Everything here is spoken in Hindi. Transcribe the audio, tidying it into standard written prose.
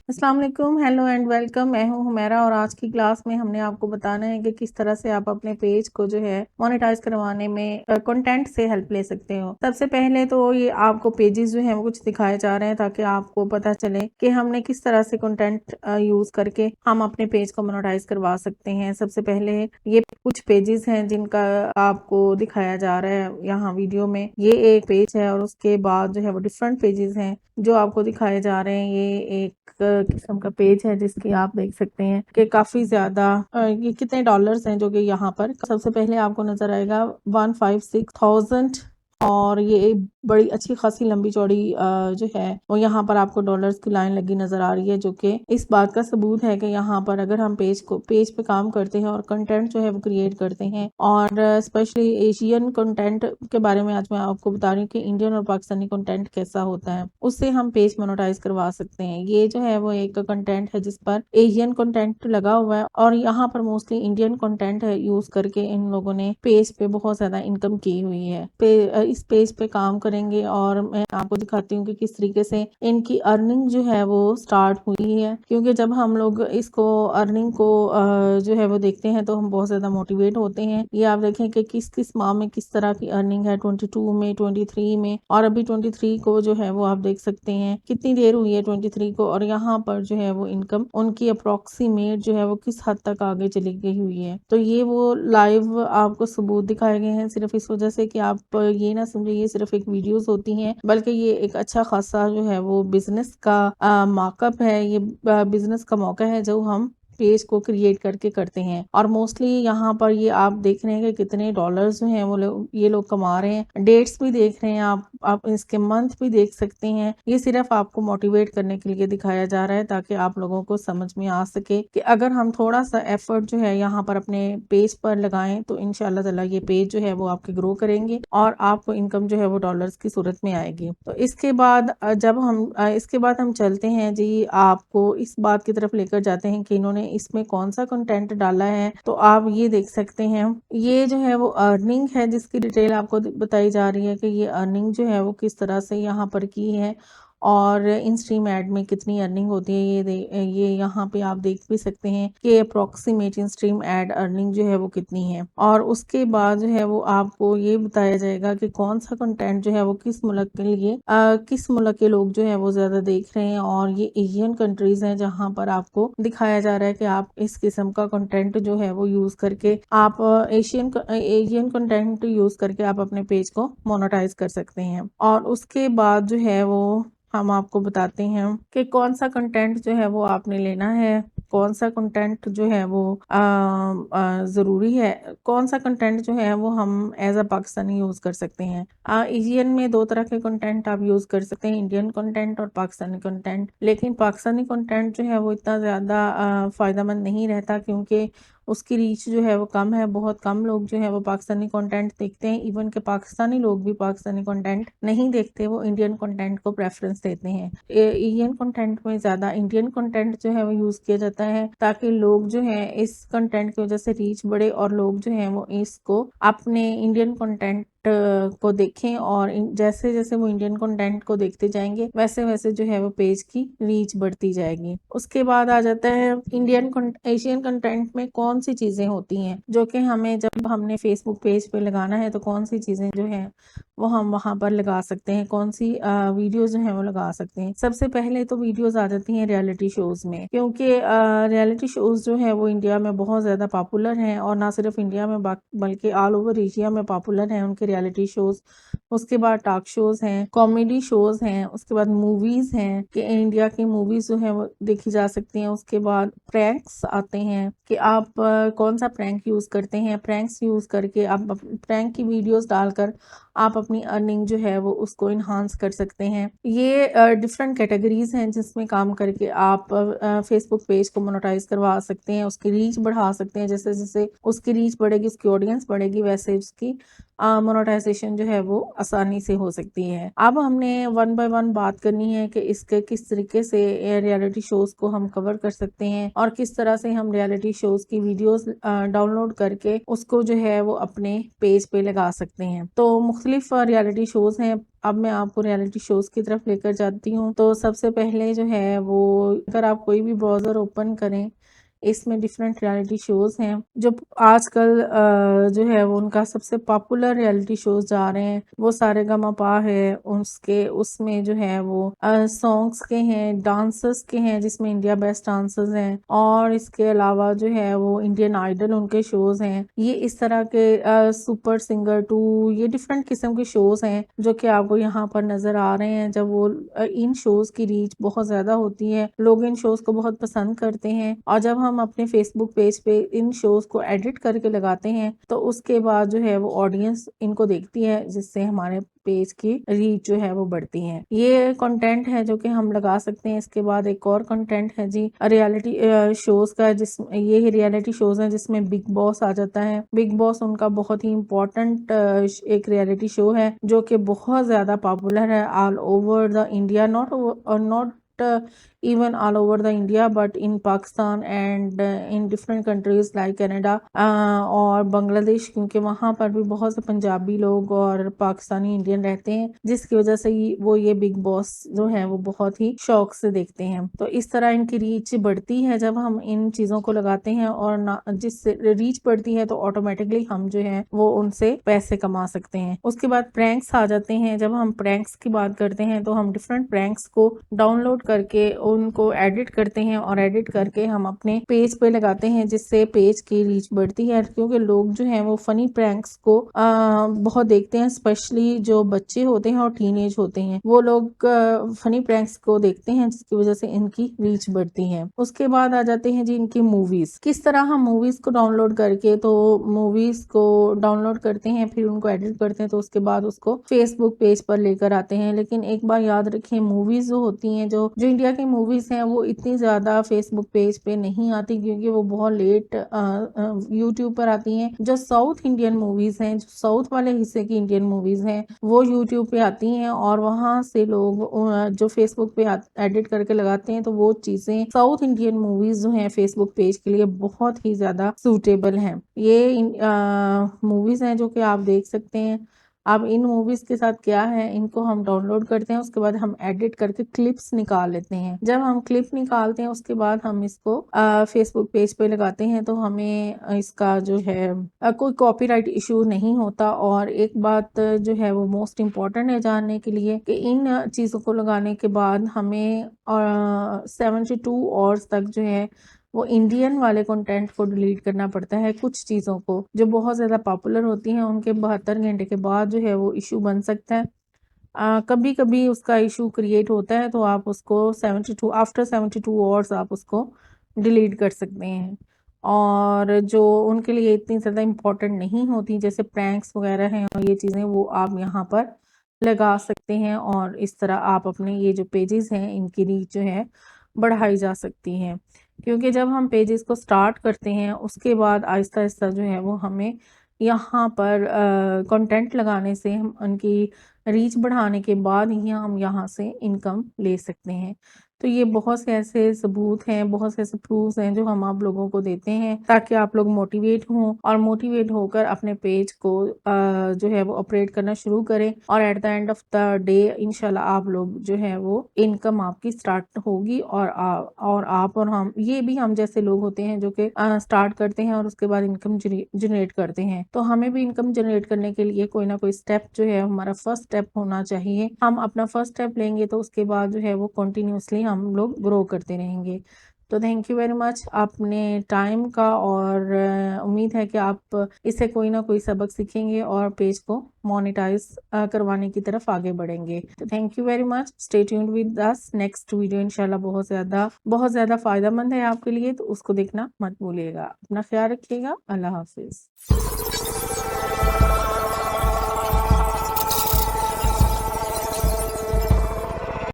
अस्सलाम वालेकुम, हेलो एंड वेलकम। मैं हूं हुमैरा और आज की क्लास में हमने आपको बताना है कि किस तरह से आप अपने पेज को जो है मोनेटाइज करवाने में कंटेंट से हेल्प ले सकते हो। सबसे पहले तो ये आपको पेजेस जो है वो कुछ दिखाए जा रहे हैं ताकि आपको पता चले कि हमने किस तरह से कंटेंट यूज करके हम अपने पेज को मोनेटाइज करवा सकते हैं। सबसे पहले ये कुछ पेजेस हैं जिनका आपको दिखाया जा रहा है यहाँ वीडियो में। ये एक पेज है और उसके बाद जो है वो डिफरेंट पेजेस हैं जो आपको दिखाए जा रहे हैं। ये एक किस्म का पेज है जिसकी आप देख सकते हैं कि काफी ज्यादा ये कितने डॉलर्स हैं जो कि यहाँ पर सबसे पहले आपको नजर आएगा 156,000 और ये एक बड़ी अच्छी खासी लंबी चौड़ी जो है वो यहाँ पर आपको डॉलर्स की लाइन लगी नजर आ रही है, जो कि इस बात का सबूत है कि यहाँ पर अगर हम पेज पे काम करते हैं और कंटेंट जो है वो क्रिएट करते हैं और स्पेशली एशियन कंटेंट के बारे में आज मैं आपको बता रही हूँ कि इंडियन और पाकिस्तानी कंटेंट कैसा होता है, उससे हम पेज मोनेटाइज करवा सकते हैं। ये जो है वो एक कंटेंट है जिस पर एशियन कंटेंट लगा हुआ है और यहाँ पर मोस्टली इंडियन कंटेंट है यूज करके इन लोगों ने पेज पे बहुत ज्यादा इनकम की हुई है। इस पेज पे काम करेंगे और मैं आपको दिखाती हूँ कि किस तरीके से इनकी अर्निंग जो है वो स्टार्ट हुई है, क्योंकि जब हम लोग इसको अर्निंग को जो है वो देखते हैं तो हम बहुत ज्यादा मोटिवेट होते हैं। ये आप देखें कि किस किस माह में किस तरह की अर्निंग है, 22 में, 23 में और अभी 23 को जो है वो आप देख सकते हैं कितनी देर हुई है 23 को और यहाँ पर जो है वो इनकम उनकी अप्रोक्सीमेट जो है वो किस हद तक आगे चली गई हुई है। तो ये वो लाइव आपको सबूत दिखाए गए हैं सिर्फ इस वजह से कि आप ये ना समझे ये सिर्फ एक वीडियोस होती हैं, बल्कि ये एक अच्छा खासा जो है वो बिजनेस का मार्कअप है। ये बिजनेस का मौका है जो हम पेज को क्रिएट करके करते हैं और मोस्टली यहाँ पर ये आप देख रहे हैं कि कितने डॉलर्स जो हैं वो ये लोग कमा रहे हैं। डेट्स भी देख रहे हैं आप इसके मंथ भी देख सकते हैं। ये सिर्फ आपको मोटिवेट करने के लिए दिखाया जा रहा है ताकि आप लोगों को समझ में आ सके कि अगर हम थोड़ा सा एफर्ट जो है यहाँ पर अपने पेज पर लगाएं तो इंशाल्लाह ताला ये पेज जो है वो आपके ग्रो करेंगे और आपको इनकम जो है वो डॉलर्स की सूरत में आएगी। तो इसके बाद इसके बाद हम चलते हैं जी, आपको इस बात की तरफ लेकर जाते हैं कि इन्होंने इसमें कौन सा कंटेंट डाला है। तो आप ये देख सकते हैं ये जो है वो अर्निंग है जिसकी डिटेल आपको बताई जा रही है कि ये अर्निंग जो है वो किस तरह से यहाँ पर की है और इन स्ट्रीम ऐड में कितनी अर्निंग होती है। ये यहाँ पे आप देख भी सकते हैं कि अप्रोक्सीमेट इन स्ट्रीम ऐड अर्निंग जो है वो कितनी है और उसके बाद जो है वो आपको ये बताया जाएगा कि कौन सा कंटेंट जो है वो किस मुल्क के लिए किस मुल्क के लोग जो है वो ज्यादा देख रहे हैं और ये एशियन कंट्रीज हैं जहाँ पर आपको दिखाया जा रहा है कि आप इस किस्म का कंटेंट जो है वो यूज करके आप एशियन कंटेंट यूज करके आप अपने पेज को मोनेटाइज कर सकते हैं। और उसके बाद जो है वो हम आपको बताते हैं कि कौन सा कंटेंट जो है वो आपने लेना है, कौन सा कंटेंट जो है वो ज़रूरी है, कौन सा कंटेंट जो है वो हम एज अ पाकिस्तानी यूज़ कर सकते हैं। एशियन में दो तरह के कंटेंट आप यूज़ कर सकते हैं, इंडियन कंटेंट और पाकिस्तानी कंटेंट। लेकिन पाकिस्तानी कंटेंट जो है वो इतना ज़्यादा फ़ायदेमंद नहीं रहता क्योंकि उसकी रीच जो है वो कम है। बहुत कम लोग जो है वो पाकिस्तानी कंटेंट देखते हैं। इवन के पाकिस्तानी लोग भी पाकिस्तानी कंटेंट नहीं देखते, वो इंडियन कंटेंट को प्रेफरेंस देते हैं। इंडियन कंटेंट में ज़्यादा इंडियन कंटेंट जो है वो यूज़ किया जाता है ताकि लोग जो है इस कंटेंट की वजह से रीच बढ़े और लोग जो है वो इसको अपने इंडियन कंटेंट को देखें और जैसे जैसे वो इंडियन कंटेंट को देखते जाएंगे वैसे वैसे जो है वो पेज की रीच बढ़ती जाएगी। उसके बाद आ जाता है एशियन कंटेंट में कौन सी चीजें होती हैं जो कि हमें जब हमने फेसबुक पेज पे लगाना है तो कौन सी चीजें जो है वो हम वहां पर लगा सकते हैं, कौन सी वीडियोस जो है वो लगा सकते हैं। सबसे पहले तो वीडियोस आ जाती हैं रियलिटी शोज में, क्योंकि रियलिटी शोज जो है वो इंडिया में बहुत ज्यादा पॉपुलर हैं और ना सिर्फ इंडिया में बल्कि ऑल ओवर एशिया में पॉपुलर हैं उनके रियलिटी शोज। उसके बाद टॉक शोज हैं, कॉमेडी शोज हैं, उसके बाद मूवीज हैं कि इंडिया की मूवीज जो है वो देखी जा सकती हैं। उसके बाद प्रैंक्स आते हैं कि आप कौन सा प्रैंक यूज करते हैं। प्रैंक्स यूज करके आप प्रैंक की वीडियोस डालकर आप अपनी अर्निंग जो है वो उसको इन्हांस कर सकते हैं। ये डिफरेंट कैटेगरीज हैं जिसमें काम करके आप फेसबुक पेज को मोनेटाइज करवा सकते हैं, उसकी रीच बढ़ा सकते हैं। जैसे जैसे उसकी रीच बढ़ेगी, उसकी ऑडियंस बढ़ेगी, वैसे उसकी मोनेटाइजेशन जो है वो आसानी से हो सकती है। अब हमने वन बाय वन बात करनी है कि इसके किस तरीके से रियलिटी शोज को हम कवर कर सकते हैं और किस तरह से हम रियलिटी शोज की वीडियोस डाउनलोड करके उसको जो है वो अपने पेज पे लगा सकते हैं। तो मुख्तलिफ रियलिटी शोज़ हैं। अब मैं आपको रियलिटी शोज़ की तरफ लेकर जाती हूँ। तो सबसे पहले जो है वो, अगर आप कोई भी ब्राउज़र ओपन करें, इसमें डिफरेंट रियलिटी शोज़ हैं जो आजकल जो है वो उनका सबसे पॉपुलर रियलिटी शोज़ जा रहे हैं। वो सारेगामापा है, उसके उसमें जो है वो सॉन्ग्स के हैं, डांसर्स के हैं जिसमें इंडिया बेस्ट डांसर्स हैं, और इसके अलावा जो है वो इंडियन आइडल उनके शोज़ हैं। ये इस तरह के सुपर सिंगर 2, ये डिफरेंट किस्म के शोज़ हैं जो कि आपको यहाँ पर नज़र आ रहे हैं। जब वो इन शोज़ की रीच बहुत ज़्यादा होती है, लोग इन शोज़ को बहुत पसंद करते हैं, और जब हम अपने फेसबुक पेज पे इन शोज़ को एडिट करके लगाते हैं तो उसके बाद जो है वो ऑडियंस इनको देखती है, जिससे हमारे पेज की रीच जो है वो बढ़ती है। ये कंटेंट है जो कि हम लगा सकते हैं। इसके बाद एक और कंटेंट है जी रियलिटी शोज़ का, जिस ये रियलिटी शोज़ हैं जिसमें बिग बॉस आ जाता है। बिग बॉस उनका बहुत ही इम्पोर्टेंट एक रियलिटी शो है जो कि बहुत ज़्यादा पॉपुलर है all over the India, not even all over the India, but in Pakistan and in different countries like Canada और बांग्लादेश, क्योंकि वहाँ पर भी बहुत से पंजाबी लोग और पाकिस्तानी इंडियन रहते हैं, जिसकी वजह से वो ये बिग बॉस जो है वो बहुत ही शौक से देखते हैं। तो इस तरह इनकी रीच बढ़ती है जब हम इन चीज़ों को लगाते हैं, और जिससे रीच बढ़ती है तो ऑटोमेटिकली हम जो है वो उनसे पैसे कमा सकते हैं। उसके बाद प्रैंक्स आ जाते हैं। जब हम प्रैंक्स की बात करते हैं तो हम डिफरेंट प्रैंक्स को डाउनलोड करके उनको एडिट करते हैं, और एडिट करके हम अपने पेज पे लगाते हैं, जिससे पेज की रीच बढ़ती है। क्योंकि लोग जो हैं वो फनी प्रैंक्स को बहुत देखते हैं, स्पेशली जो बच्चे होते हैं और टीनेज होते हैं, वो लोग फनी प्रैंक्स को देखते हैं, जिसकी वजह से इनकी रीच बढ़ती है। उसके बाद आ जाते हैं जी इनकी मूवीज। किस तरह हम मूवीज को डाउनलोड करके, तो मूवीज को डाउनलोड करते हैं, फिर उनको एडिट करते हैं, तो उसके बाद उसको फेसबुक पेज पर लेकर आते हैं। लेकिन एक बार याद रखें, मूवीज जो होती हैं, जो इंडिया की मूवीज हैं, वो इतनी ज्यादा फेसबुक पेज पे नहीं आती, क्योंकि वो बहुत लेट यूट्यूब पर आती हैं। जो साउथ इंडियन मूवीज हैं, जो साउथ वाले हिस्से की इंडियन मूवीज हैं, वो यूट्यूब पे आती हैं, और वहां से लोग जो फेसबुक पे एडिट करके लगाते हैं, तो वो चीजें साउथ इंडियन मूवीज जो हैं फेसबुक पेज के लिए बहुत ही ज्यादा सूटेबल हैं। ये मूवीज हैं जो कि आप देख सकते हैं। अब इन मूवीज के साथ क्या है, इनको हम डाउनलोड करते हैं, उसके बाद हम एडिट करके क्लिप्स निकाल लेते हैं। जब हम क्लिप निकालते हैं उसके बाद हम इसको फेसबुक पेज पे लगाते हैं, तो हमें इसका जो है कोई कॉपीराइट इशू नहीं होता। और एक बात जो है वो मोस्ट इम्पॉर्टेंट है जानने के लिए, कि इन चीज़ों को लगाने के बाद हमें 72 आवर्स तक जो है वो इंडियन वाले कंटेंट को डिलीट करना पड़ता है। कुछ चीज़ों को जो बहुत ज़्यादा पॉपुलर होती हैं, उनके 72 घंटे के बाद जो है वो इशू बन सकता है। कभी कभी उसका इशू क्रिएट होता है, तो आप उसको 72 आफ्टर 72 आवर्स आप उसको डिलीट कर सकते हैं। और जो उनके लिए इतनी ज़्यादा इम्पोर्टेंट नहीं होती, जैसे प्रैंक्स वगैरह हैं और ये चीज़ें, वो आप यहाँ पर लगा सकते हैं, और इस तरह आप अपने ये जो पेजेस हैं इनकी रीच जो है बढ़ाई जा सकती है। क्योंकि जब हम पेजेस को स्टार्ट करते हैं, उसके बाद आहिस्ता आहिस्ता जो है वो हमें यहाँ पर कंटेंट लगाने से, हम उनकी रीच बढ़ाने के बाद ही हम यहाँ से इनकम ले सकते हैं। तो ये बहुत से ऐसे सबूत हैं, बहुत से ऐसे प्रूफ्स हैं जो हम आप लोगों को देते हैं, ताकि आप लोग मोटिवेट हों, और मोटिवेट होकर अपने पेज को जो है वो ऑपरेट करना शुरू करें, और at the end of the day इंशाल्लाह आप लोग जो है वो इनकम आपकी स्टार्ट होगी। और आप और हम, ये भी हम जैसे लोग होते हैं जो कि स्टार्ट करते हैं और उसके बाद इनकम जनरेट करते हैं। तो हमें भी इनकम जनरेट करने के लिए कोई ना कोई स्टेप जो है हमारा फर्स्ट स्टेप होना चाहिए। हम अपना फर्स्ट स्टेप लेंगे तो उसके बाद जो है वो कंटिन्यूसली हम लोग ग्रो करते रहेंगे। तो थैंक यू वेरी मच अपने टाइम का, और उम्मीद है कि आप इससे कोई ना कोई सबक सीखेंगे और पेज को मोनेटाइज करवाने की तरफ आगे बढ़ेंगे। तो thank you very much, stay tuned with us. Next video इंशाल्लाह बहुत ज़्यादा फायदेमंद है आपके लिए, तो उसको देखना मत भूलिएगा। अपना ख्याल रखिएगा। अल्लाह हाफिज।